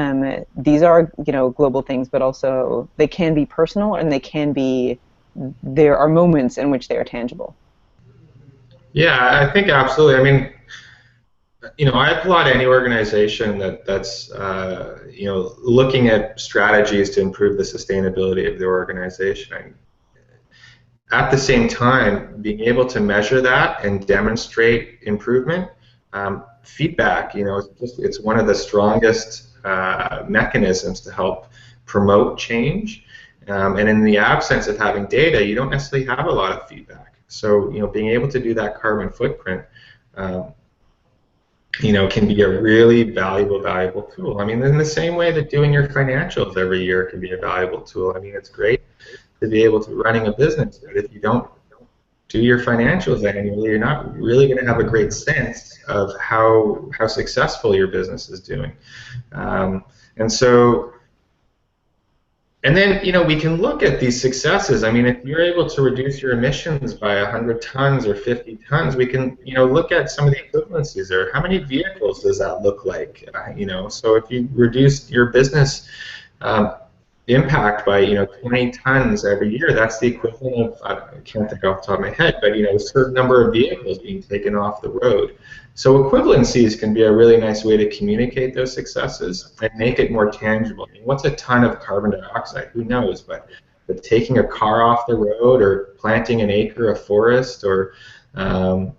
these are global things, but also they can be personal, and there are moments in which they are tangible. Yeah, I think absolutely. I mean, I applaud any organization that's looking at strategies to improve the sustainability of their organization. At the same time, being able to measure that and demonstrate improvement, feedback, it's one of the strongest mechanisms to help promote change. And in the absence of having data, you don't necessarily have a lot of feedback. So, being able to do that carbon footprint, can be a really valuable tool. I mean, in the same way that doing your financials every year can be a valuable tool. I mean, it's great to be able to running a business, but if you don't do your financials annually, you're not really going to have a great sense of how successful your business is doing. And then, we can look at these successes. I mean, if you're able to reduce your emissions by 100 tons or 50 tons, we can, look at some of the equivalencies there. How many vehicles does that look like? So if you reduce your business impact by 20 tons every year, that's the equivalent of, I can't think off the top of my head, but a certain number of vehicles being taken off the road. So equivalencies can be a really nice way to communicate those successes and make it more tangible. I mean, what's a ton of carbon dioxide? Who knows? But taking a car off the road, or planting an acre of forest, or not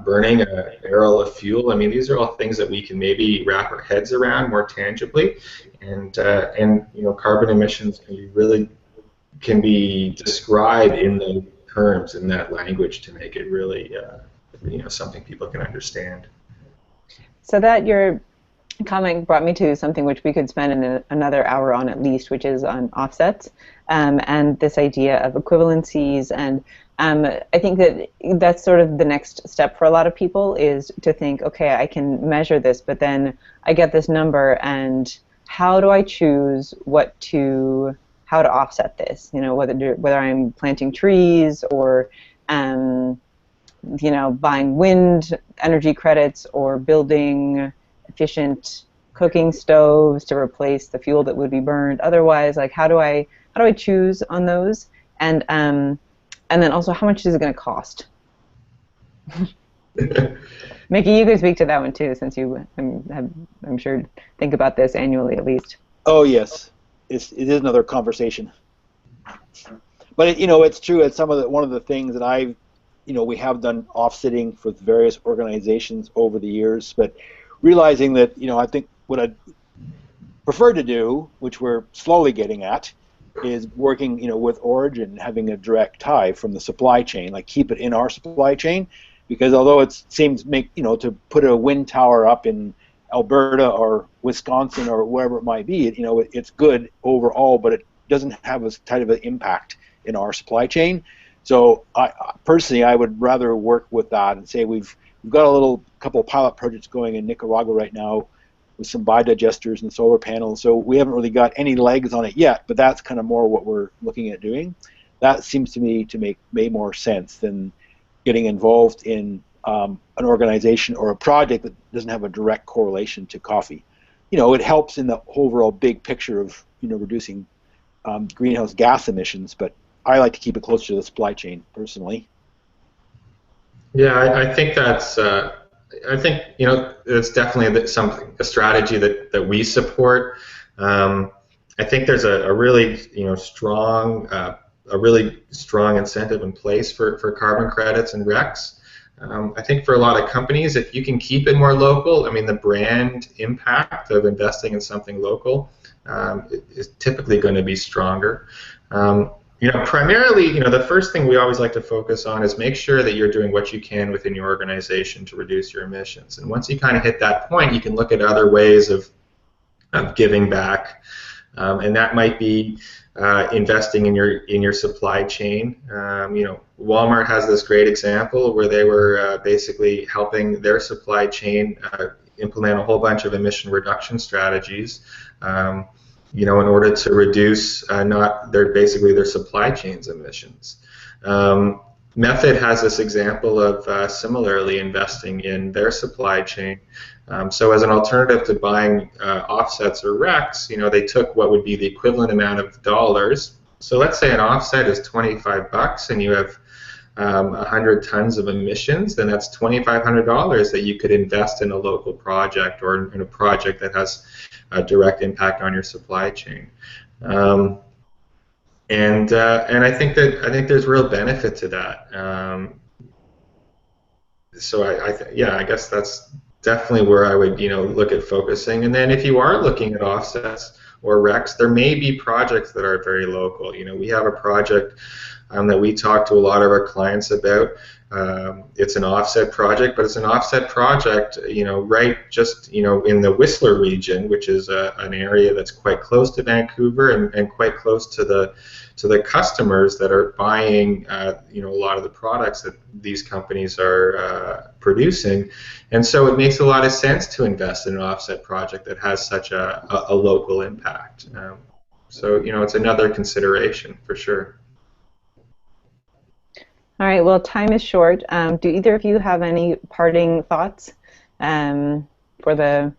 burning a barrel of fuel. I mean, these are all things that we can maybe wrap our heads around more tangibly, and carbon emissions can be described in those terms, in that language, to make it really something people can understand. So that your comment brought me to something which we could spend another hour on at least, which is on offsets, and this idea of equivalencies. And I think that's sort of the next step for a lot of people, is to think, okay, I can measure this, but then I get this number, and how do I choose how to offset this? Whether I'm planting trees, or buying wind energy credits, or building efficient cooking stoves to replace the fuel that would be burned otherwise. Like, how do I choose on those? And then also, how much is it going to cost? Mickey, you can speak to that one too, since you, I'm sure, think about this annually at least. Oh yes, it is another conversation. But it's true. It's one of the things that we have done offsetting for various organizations over the years, but realizing that I think what I'd prefer to do, which we're slowly getting at, is working with Origin, having a direct tie from the supply chain, like keep it in our supply chain, because although it seems to put a wind tower up in Alberta or Wisconsin or wherever it might be, it's good overall, but it doesn't have as tight of an impact in our supply chain. So personally, I would rather work with that and say we've got a couple of pilot projects going in Nicaragua right now with some biodigesters and solar panels. So we haven't really got any legs on it yet, but that's kind of more what we're looking at doing. That seems to me to make way more sense than getting involved in an organization or a project that doesn't have a direct correlation to coffee. It helps in the overall big picture of reducing greenhouse gas emissions, but I like to keep it closer to the supply chain personally. Yeah, I think that's. I think it's definitely a strategy that we support. I think there's a really strong incentive in place for carbon credits and RECs. I think for a lot of companies, if you can keep it more local, I mean, the brand impact of investing in something local is typically going to be stronger. Primarily, the first thing we always like to focus on is make sure that you're doing what you can within your organization to reduce your emissions. And once you kind of hit that point, you can look at other ways of giving back, and that might be investing in your supply chain. Walmart has this great example where they were basically helping their supply chain implement a whole bunch of emission reduction strategies. In order to reduce basically their supply chain's emissions. Method has this example of similarly investing in their supply chain. So as an alternative to buying offsets or RECs, they took what would be the equivalent amount of dollars. So let's say an offset is $25 and you have 100 tons of emissions, then that's $2,500 that you could invest in a local project or in a project that has a direct impact on your supply chain. And I think there's real benefit to that. So I guess that's definitely where I would look at focusing. And then if you are looking at offsets or RECs, there may be projects that are very local. We have a project that we talk to a lot of our clients about. It's an offset project, but it's an offset project, right just, in the Whistler region, which is an area that's quite close to Vancouver and quite close to the customers that are buying, a lot of the products that these companies are producing. And so it makes a lot of sense to invest in an offset project that has such a local impact. So, it's another consideration for sure. All right, well, time is short. Do either of you have any parting thoughts for the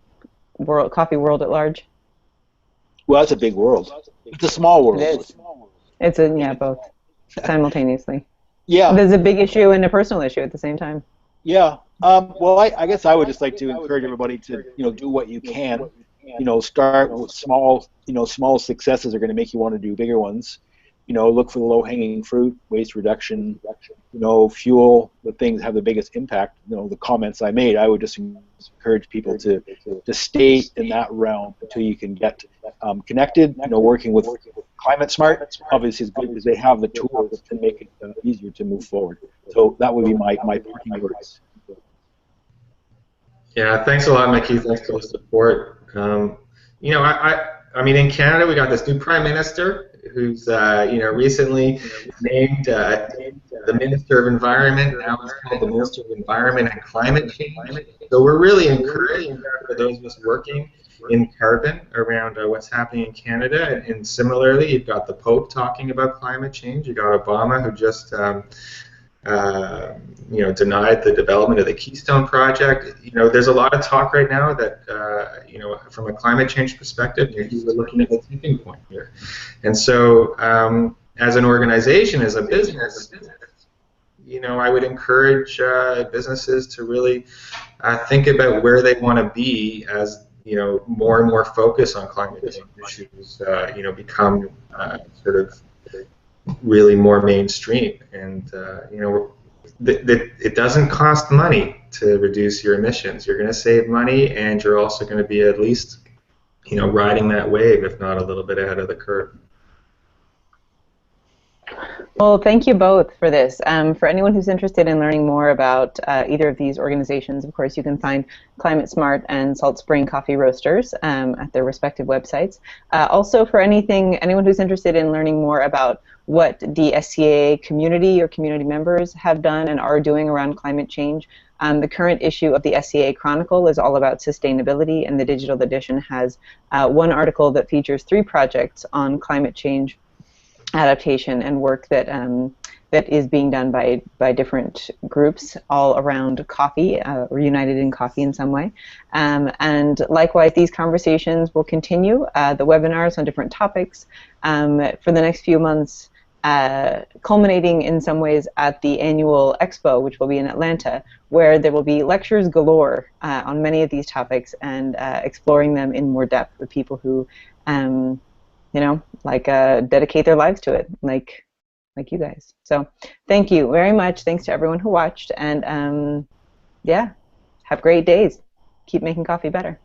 coffee world at large? Well, it's a big world. It's a small world. It is. It's both simultaneously. Yeah. There's a big issue and a personal issue at the same time. Yeah. Well, I guess I would just like to encourage everybody to do what you can. Start with small. Small successes are going to make you want to do bigger ones. Look for the low-hanging fruit, waste reduction, fuel, the things that have the biggest impact. The comments I made, I would just encourage people to stay in that realm until you can get connected. Working with ClimateSmart obviously is good because they have the tools to make it easier to move forward. So that would be my parting words. Yeah, thanks a lot, Mickey. Thanks for the support. I mean, in Canada, we got this new Prime Minister who's recently named the Minister of Environment. Now it's called the Minister of Environment and Climate Change. So we're really encouraging for those of us working in carbon around what's happening in Canada. And similarly, you've got the Pope talking about climate change. You got Obama, who just denied the development of the Keystone Project. There's a lot of talk right now that, from a climate change perspective, we're looking at a tipping point here. And so, as an organization, as a business, I would encourage businesses to really think about where they want to be as, more and more focus on climate change issues, become sort of really more mainstream. And it doesn't cost money to reduce your emissions. You're going to save money, and you're also going to be at least riding that wave, if not a little bit ahead of the curve. Well, thank you both for this. For anyone who's interested in learning more about either of these organizations, of course, you can find ClimateSmart and Salt Spring Coffee Roasters at their respective websites. Also, for anyone who's interested in learning more about what the SCAA community or community members have done and are doing around climate change, the current issue of the SCAA Chronicle is all about sustainability, and the digital edition has one article that features 3 projects on climate change adaptation and work that that is being done by different groups all around coffee, or united in coffee in some way. And likewise, these conversations will continue, the webinars on different topics for the next few months, culminating in some ways at the annual expo, which will be in Atlanta, where there will be lectures galore on many of these topics and exploring them in more depth with people who dedicate their lives to it, like you guys. So thank you very much. Thanks to everyone who watched, and yeah, have great days. Keep making coffee better.